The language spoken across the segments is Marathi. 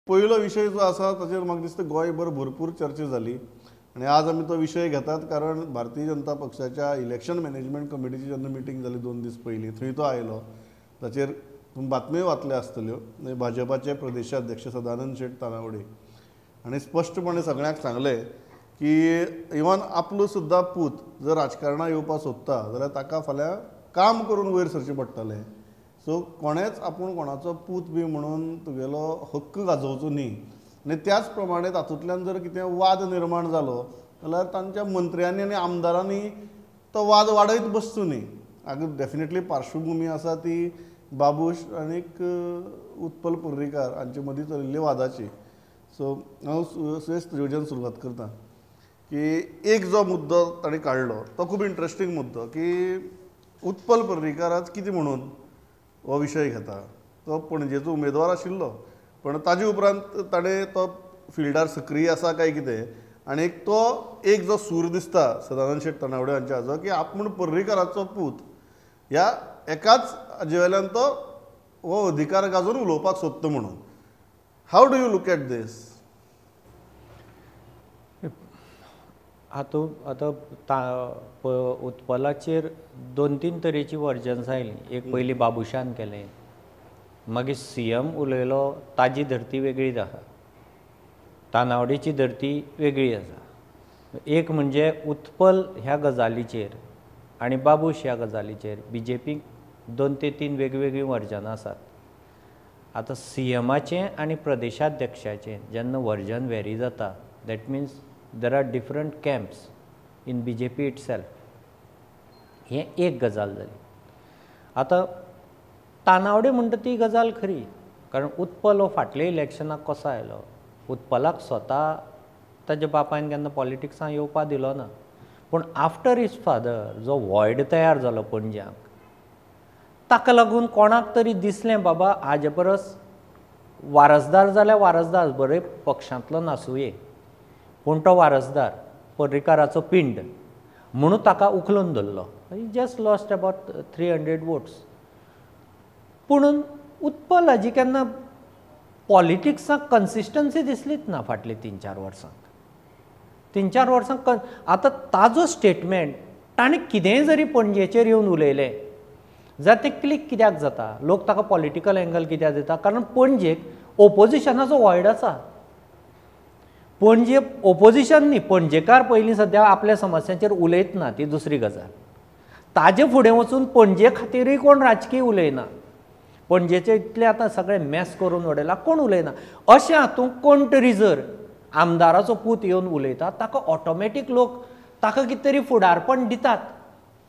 पयलो विशय जो आसा ताचेर म्हाका दिसता गोंयभर भरपूर चर्चा जाली आनी आज आमी तो विशय घेतात कारण भारतीय जनता पक्षाच्या इलेक्शन मॅनेजमेंट कमिटीची जेन्ना मिटींग जाली 2 दीस पयलीं थंय तो आयलो. ताचेर तुम्ही बातम्यो वाचल्या आसतल्यो. भाजपाचे प्रदेशाध्यक्ष सदानंद शेट तानावडे हांणी स्पश्टपणे सगळ्यांक सांगलें की इवन आपलो सुद्दां पूत जर राजकारणां येवपाक सोदता जाल्यार ताका फाल्यां काम करून वयर सरचें पडटलें. सो कोणेच आपूण कोणाचो पूत बी म्हणून तुगेलो हक्क गाजोवचो न्ही. आनी त्याच प्रमाणे तातूंतल्यान जर कितें वाद निर्माण जालो जाल्यार तांच्या मंत्र्यांनी आनी आमदारांनी तो वाद वाडयत बसचो न्ही. हाका डेफिनेटली पार्श्वभूमी आसा ती बाबूश आनीक उत्पल पर्रीकार हांचे मदीं चलिल्ली वादाची. सो हांव सुयेश तुजेच्यान सुरवात करता की एक जो मुद्दो ताणें काडलो तो खूब इंट्रस्टींग मुद्दो की उत्पल पर्रीकाराच कितें म्हणून हो विशय घेता. तो पणजेचो उमेदवार आशिल्लो पण ताजे उपरांत ताणें तो फिल्डार सक्रीय आसा काय कितें आनीक तो एक जो सूर दिसता सदानंद शेट तानावडे हांच्या हाचो की आपूण पर्रीकाराचो पूत ह्या एकाच हाजे वयल्यान तो हो अधिकार गाजोवन उलोवपाक सोदता म्हणून. How do you look at this? आतां उत्पलाचेर 2-3 तरेची वर्जन्स आयलीं. एक पयलीं बाबुशान केलें, मागीर CM उलयलो ताजी धर्ती वेगळीच आसा, तानावडेची धर्ती वेगळी आसा. एक म्हणजे उत्पल ह्या गजालीचेर आनी बाबूश ह्या गजालीचेर BJPक 2 ते 3 वेगवेगळीं वर्जनां आसात. आतां CMाचें आनी प्रदेशाध्यक्षाचें जेन्ना वर्जन वेरी जाता that means there are different camps in BJP itself. हें एक गजाल जाली. आतां तानावडे म्हणटा ती गजाल खरी कारण उत्पल हो फाटल्या इलेक्शनाक कसो आयलो. उत्पलाक स्वता ताच्या बापायन केन्ना पॉलिटिक्सांत येवपा दिलो ना. पूण आफ्टर हीज फादर जो वॉयड तयार जालो पणज्याक ताका लागून कोणाक तरी दिसलें बाबा हाजे परस वारसदार जाल्यार वारसदार बरे पक्षांतलो नासूये पूण तो वारसदार पर्रीकाराचो पिंड म्हणून ताका उखलून धरलो. Just lost about 300 votes. पूण उत्पल हाजी केन्ना पॉलिटिक्साक कन्सिस्टन्सी दिसलीच ना फाटली 3-4 वर्सांक. 3-4 वर्सांक आतां ताजो स्टेटमेंट ताणें कितेंय जरी पणजेचेर येवन उलयलें जाल्यार तें क्लिक कित्याक जाता. लोक ताका पॉलिटिकल एंगल कित्याक दिता कारण पणजेक ओपोजिशनाचो वॉयड आसा. पणजे ओपोजिशन न्ही पणजेकार पयलीं सद्या आपल्या समस्यांचेर उलयत ना ती दुसरी गजाल. ताजे फुडें वचून पणजे खातीरूय कोण राजकीय उलयना. पणजेचे इतले आतां सगळें मॅस करून उडयला कोण उलयना. अशें हातूंत कोण तरी जर आमदाराचो पूत येवन उलयता ताका ऑटोमॅटीक लोक ताका कितें तरी फुडारपण दितात,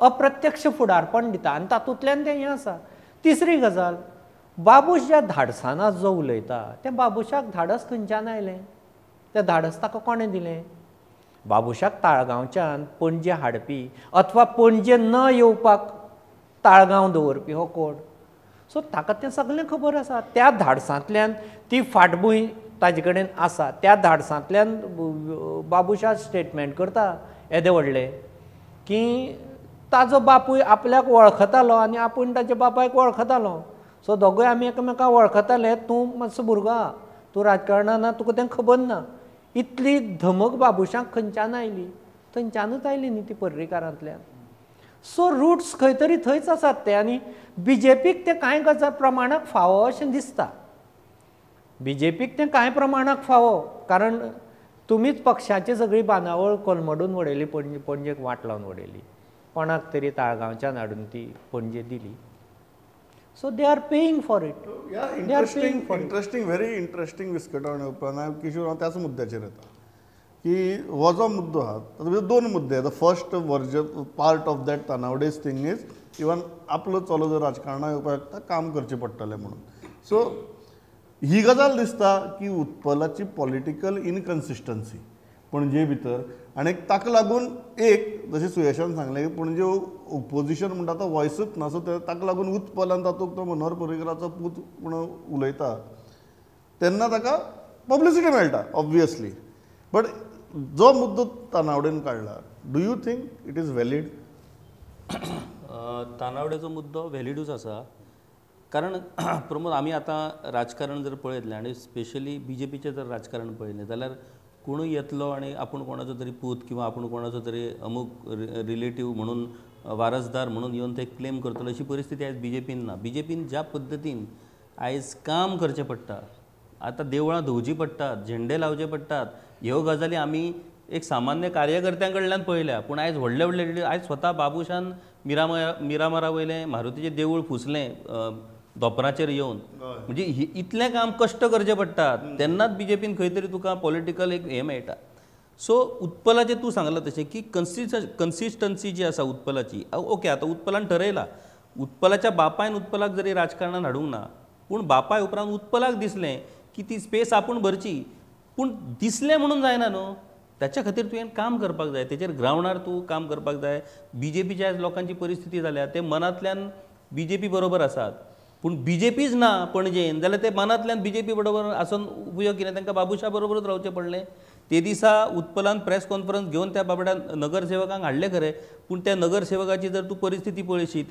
अप्रत्यक्ष फुडारपण दिता आनी तातूंतल्यान तें हें आसा. तिसरी गजाल बाबूश ज्या धाडसान जो उलयता त्या बाबूशाक धाडस खंयच्यान आयलें? तें धाडस ताका कोणें दिलें? बाबूशाक ताळगांवच्यान पणजे हाडपी अथवा पणजे न येवपाक ताळगांव दवरपी हो कोण? सो ताका तें सगळें खबर आसा. त्या धाडसांतल्यान ती फाटभूंय ताजे कडेन आसा. त्या धाडसांतल्यान बाबूशा स्टेटमेंट करता येदे व्हडलें की ताजो बापूय आपल्याक वळखतालो आनी आपूण ताच्या बापायक वळखतालो. सो दोगूय आमी एकामेकांक वळखताले. तूं मातसो भुरगो आहा, तूं राजकारणांत ना, तुका तें खबर ना. इतली धमक बाबूशाक खंयच्यान आयली? थंयच्यानूच आयली न्ही ती पर्रीकारांतल्यान. सो रुट्स खंय तरी थंयच आसात ते आनी BJPक ते कांय गजाल प्रमाणाक फावो अशें दिसता. BJPक ते कांय प्रमाणाक फावो कारण तुमीच पक्षाची सगळी बांदावळ कोलमडून उडयली, पणजेक वाट लावन उडयली. कोणाक तरी ताळगांवच्यान हाडून ती पणजे दिली. So they are paying for it. Interesting very interesting विस्कटावणी उपरांत किशोर हांव त्याच मुद्द्याचेर येता की हो जो मुद्दो आहा तातूंत 2 मुद्दे. The first version part of that Tanawade's thing is even आपलो चलो जर राजकारणांत येवपाक काम करचें पडटलें म्हणून. सो ही गजाल दिसता की उत्पलाची पॉलिटिकल इनकन्सिस्टन्सी पणजे भितर आनी ताका लागून एक जशें सुयेशान सांगलें की पणजे ओपोजिशन म्हणटा तो वॉयसूच ना. सो ताका लागून उत्पलान तातूंत तो मनोहर पर्रीकाराचो पूत म्हणून उलयता तेन्ना ताका पब्लिसिटी मेळटा ऑब्वियसली. बट जो मुद्दो तानावडेन काडला do you think it is valid? तानावडेचो मुद्दो व्हॅलिडूच आसा कारण प्रमोद आमी आतां राजकारण जर पळयतलें आनी स्पेशली BJPचें जर राजकारण पळयलें जाल्यार कोणूय येतलो आनी आपूण कोणाचो तरी पूत किंवा आपूण कोणाचो तरी अमूक रिलेटीव म्हणून वारसदार म्हणून येवन ते क्लेम करतलो अशी परिस्थिती आयज BJPन ना. BJPन ज्या पद्दतीन आयज काम करचें पडटा, आतां देवळां धुवचीं पडटात, झेंडे लावचे पडटात, ह्यो गजाली आमी एक सामान्य कार्यकर्त्यां कडल्यान पळयल्या. पूण आयज व्हडले व्हडले आयज स्वता बाबुशान मिरामारा वयलें मारुतीचें देवूळ फुसलें दोपराचेर येवन. म्हणजे इतलें काम कश्ट करचे पडटात तेन्नाच BJPन खंय तरी तुका पॉलिटिकल एक हें मेळटा. सो उत्पलाचें तूं सांगलां तशें की कन्सिस्टन्सी जी आसा उत्पलाची, ओके आतां उत्पलान ठरयला, उत्पलाच्या बापायन उत्पलाक जरी राजकारणान हाडूंक ना, पूण बापाय उपरांत उत्पलाक दिसलें की ती स्पेस आपूण भरची. पूण दिसलें म्हणून जायना न्हू, त्याच्या खातीर तुवें काम करपाक जाय, तेचेर ग्रावंडार तूं काम करपाक जाय. BJPच्या आयज लोकांची परिस्थिती जाल्या ते मनांतल्यान BJP बरोबर आसात, पूण BJPच ना पणजेन जाल्यार ते मनांतल्यान BJP बरोबर आसून उपयोग कितें, तांकां बाबुशा बरोबरच रावचें पडलें. ते दिसा उत्पलान प्रेस कॉन्फरन्स घेवन त्या बाबड्या नगरसेवकांक हाडले खरें, पूण त्या नगरसेवकाची जर तूं परिस्थिती पळयशी,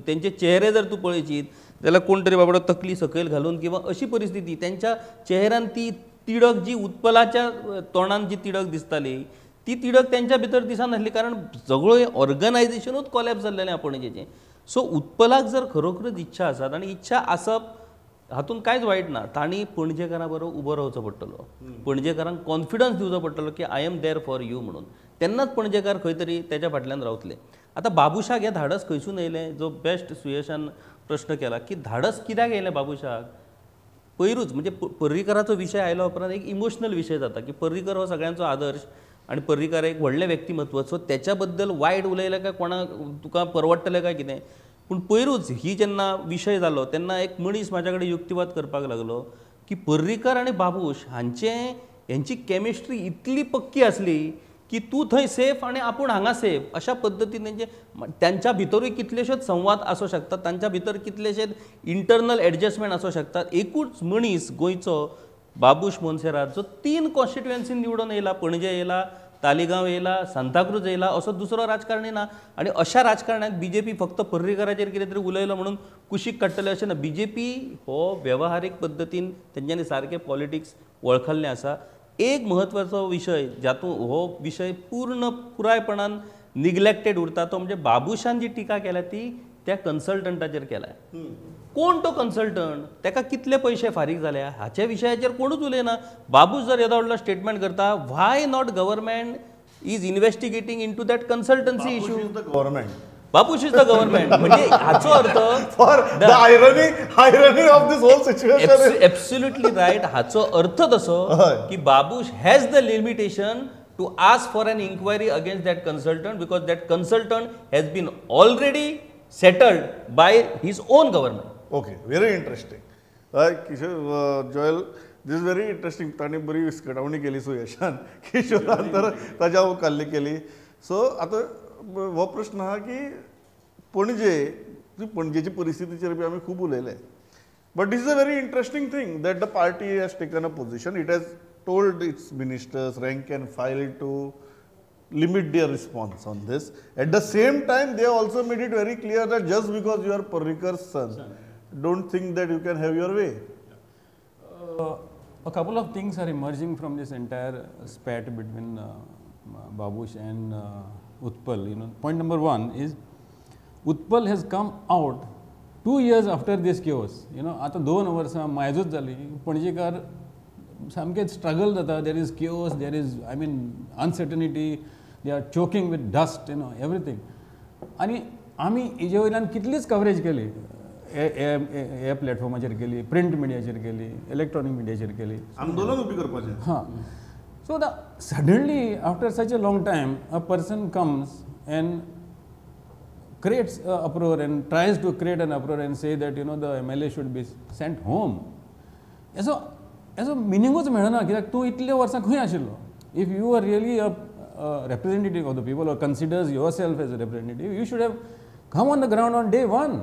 तेंचे चेहरे जर तूं पळयशीत जाल्यार कोण तरी बाबडो तकली सकयल घालून किंवा अशी परिस्थिती त्यांच्या चेहऱ्यान ती तिडक जी उत्पलाच्या तोंडान जी तिडक दिसताली ती तिडक त्यांच्या भितर दिसनासली, कारण सगळें ऑर्गनायझेशनूच कॉलॅप्स जाल्लेलें पणजेचें. सो उत्पलाक जर खरोखरच इच्छा आसात आनी इच्छा आसप हातूंत कांयच वायट ना, तांणी पणजेकारां बरोबर उबो रावचो पडटलो, पणजेकारांक कॉन्फिडन्स दिवचो पडटलो की I am there for you म्हणून. तेन्नाच पणजेकार खंय तरी तेच्या फाटल्यान रावतले. आतां बाबुशाक हें धाडस खंयसून येयलें, जो बेस्ट सुयशान प्रश्न केला की धाडस कित्याक येयलें बाबुशाक. पयरूच म्हणजे पर्रीकाराचो विशय आयलो उपरांत एक इमोशनल विशय जाता की पर्रीकर हो सगळ्यांचो आदर्श आनी पर्रीकार एक व्हडलें व्यक्तिमत्व, सो त्याच्या बद्दल वायट उलयलें काय कोणाक तुका परवडटलें काय कितें. पूण पयरूच ही जेन्ना विशय जालो तेन्ना एक मनीस म्हाज्या कडेन युक्तिवाद करपाक लागलो की पर्रीकर आनी बाबूश हांची कॅमिस्ट्री इतली पक्की आसली की तूं थंय सेफ आनी आपूण हांगा सेफ, अशा पद्दतीन त्यांच्या भितरूय कितलेशेच संवाद आसूं शकतात, तांच्या भितर कितलेशेच इंटरनल एडजस्टमेंट आसूं शकतात. एकूच मनीस गोंयचो बाबूश मोन्सेरात जो 3 कॉन्स्टिट्युएन्सीन निवडून येयला, पणजे येयला, तालिगांव येयला, सांताक्रूज येयला, असो दुसरो राजकारणी ना. आनी अशा राजकारण्याक BJP फक्त पर्रीकाराचेर कितें तरी उलयलो म्हणून कुशीक काडटले अशें ना. BJP हो वेवहारीक पद्दतीन तेंच्यांनी सारकें पॉलिटिक्स वळखल्लें आसा. एक म्हत्वाचो विशय जातूंत हो विशय पुरायपणान निग्लेक्टेड उरता तो म्हणजे बाबुशान जी टिका केल्या ती त्या कन्सल्टंटाचेर केल्या. कोण तो कन्सल्टंट, ताका कितले पयशे फारीक जाले हाचे विशयाचेर कोणूच उलयना. बाबूश जर येदो व्हडलो स्टेटमेंट करता, why not government is investigating into that consultancy issue. Government Babush is the government. म्हणजे हाचो अर्थ for the irony of this whole situation. Absolutely right. हाचो अर्थ तसो की Babush has the limitation to ask for an inquiry against that consultant because that consultant has been already settled by his own government. Okay, very interesting. Kishor Joel, this very interesting. ताणें बरी विस्कटावणी केली सुयशान, किशोरान तर ताच्या मुखाल्ली केली. सो आतां हो प्रश्न आहा की पणजेची परिस्थितीचेर बी आमी खूब उलयले, but this is a very interesting thing that the party has taken a position. It has told its ministers, rank and file to limit their response on this. At the same time, they also made it very clear that just because you are Parrikar's son, don't think that you can have your way. A couple of things are emerging from this entire spat between Babush and Utpal. Point number one is Utpal has come out 2 years after this chaos. आता 2 वर्सां मायजूच जाली, पणजेकार सामकें स्ट्रगल जाता. There is chaos, there is uncertainty, they are choking with dust, everything. आनी आमी हेजे वयल्यान कितलीच कवरेज केली, हे प्लॅटफॉर्माचेर केली, प्रिंट मिडियाचेर केली, इलेक्ट्रॉनीक मिडियाचेर केली, आंदोलन उबी करपाचें. हां. So suddenly after such a long time a person comes and creates an uproar and tries to create an uproar and say that the MLA should be sent home. हेजो मिनिंगूच मेळना, कित्याक तूं इतले वर्सां खंय आशिल्लो. If you are really a representative of the people or considers yourself as a representative, you should have come on the ground on day one.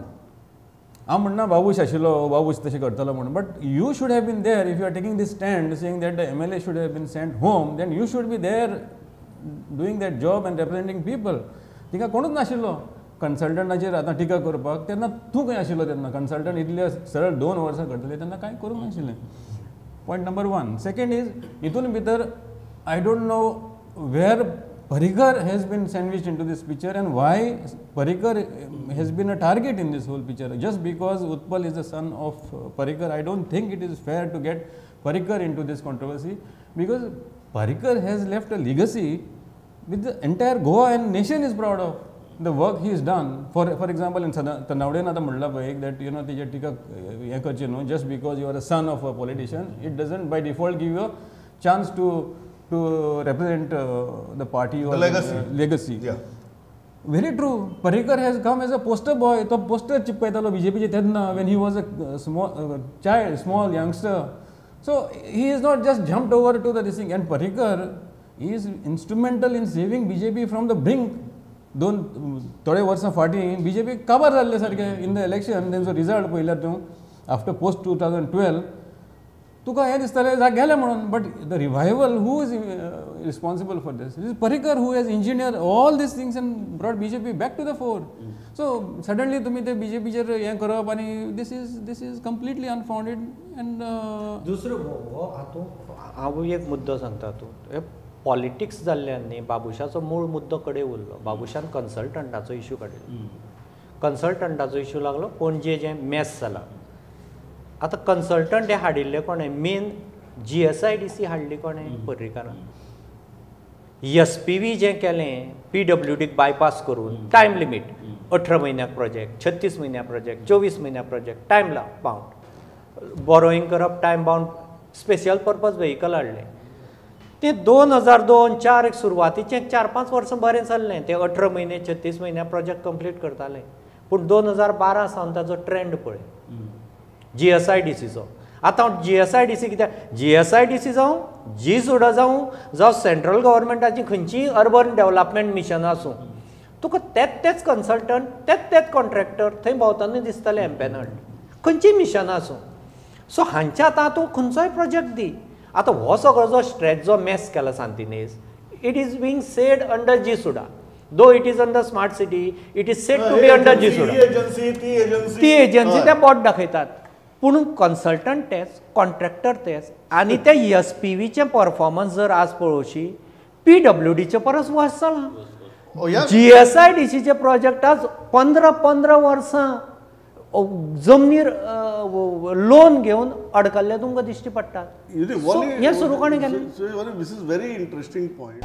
हांव म्हणना बाबूश आशिल्लो, बाबूश तशें करतलो म्हणून, but you should have been there. If you are taking this stand saying that the MLA should have been sent home, then you should be there doing that job and representing people. तिका कोणूच नाशिल्लो. कन्सल्टंटाचेर आतां टिका करपाक तेन्ना तूं खंय आशिल्लो तेन्ना कन्सल्टंट इतले सरळ 2 वर्सां करतले तेन्ना कांय करूंक नाशिल्लें. Point number 1. सेकंड इज हितून भितर I don't know where Parrikar has been sandwiched into this picture and why Parrikar has been a target in this whole picture. Just because Utpal is the son of Parrikar, I don't think it is fair to get Parrikar into this controversy, because Parrikar has left a legacy which the entire Goa and nation is proud of. The work he has done. For example, in Tanavden आता म्हणला पळय that you know तेजे टिका हे करचे न्हू, just because you are a son of a politician, it doesn't by default give you a chance to represent the party or legacy. Yeah. Very true. Parrikar has come as a poster boy. तो poster चिपकायतालो बीजेपीचे तेन्ना when he was a small youngster. So he is not just jumped over to this thing. And Parrikar is instrumental in saving BJP from the brink. थोडे वर्सां फाटीं BJP काबार जाल्ले सारके in the election. तेंचो रिजल्ट पळयल्यार तूं after post 2012 तुका हें दिसतालें गेलें म्हणून. But the revival who is responsible for this? It is Parrikar who has engineered all these things and brought BJP back to the fore. So suddenly तुमी ते BJPचेर हें करप आनी this is completely unfounded. And दुसरो हातूंत हांव एक मुद्दो सांगता. तूं पॉलिटिक्स जाल्ल्यान न्ही बाबुशाचो मूळ मुद्दो कडेन उरलो. बाबुशान कन्सल्टंटाचो इश्यू काडिल्लो. कन्सल्टंटाचो इश्यू लागलो पणजे जें मॅस जालां. आतां कन्सल्टंट हे हाडिल्ले कोणें? मेन GSIDC हाडली कोणें? पर्रीकारान. SPV जें केलें PWDक बायपास करून टायम लिमीट 18 म्हयन्याक प्रोजेक्ट, 36 म्हयन्याक प्रोजेक्ट, 24 म्हयन्याक प्रोजेक्ट, टायम बाउंड बॉरोईंग करप, time bound special purpose vehicle हाडलें. तें 2002-04 सुरवातीचें 4-5 वर्सां बरें चल्लें. तें 18 म्हयने 36 म्हयन्याक प्रोजेक्ट कंप्लीट करतालें. पूण 2012 सावन ताचो ट्रेंड पळय GSIDCचो. आतां GSIDC कित्याक GSIDC जावं, G-SUDA जावं सेंट्रल गव्हर्मेंटाची खंयचीय अर्बन डेव्हलपमेंट मिशनां आसूं, तुका तेच कन्सल्टंट, तेच कॉन्ट्रॅक्टर थंय भोंवतना दिसतले एम्पॅनल्ड, खंयचीय मिशनां आसूं. सो हांच्या आतां तूं खंयचोय प्रोजेक्ट दी. आतां हो सगळो जो स्ट्रेच जो मॅस केला सांतिनेज, it is being sed under G-SUDA. Though it is under smart city, it is said to be under G-SUDA. ती एजन्सी ते बोट दाखयतात. पूण कन्सल्टंट तेच, कॉन्ट्रॅक्टर तेच, आनी ते SPVचे परफॉर्मन्स जर आज पळोवशी PWDचे परस वर्स जालां. GSIDCचे प्रोजेक्ट आज 15 वर्सां जमनीर लोन घेवन अडकल्ले तुमकां दिश्टी पडटात. हें सुरू कोणें केलें? This is very interesting point.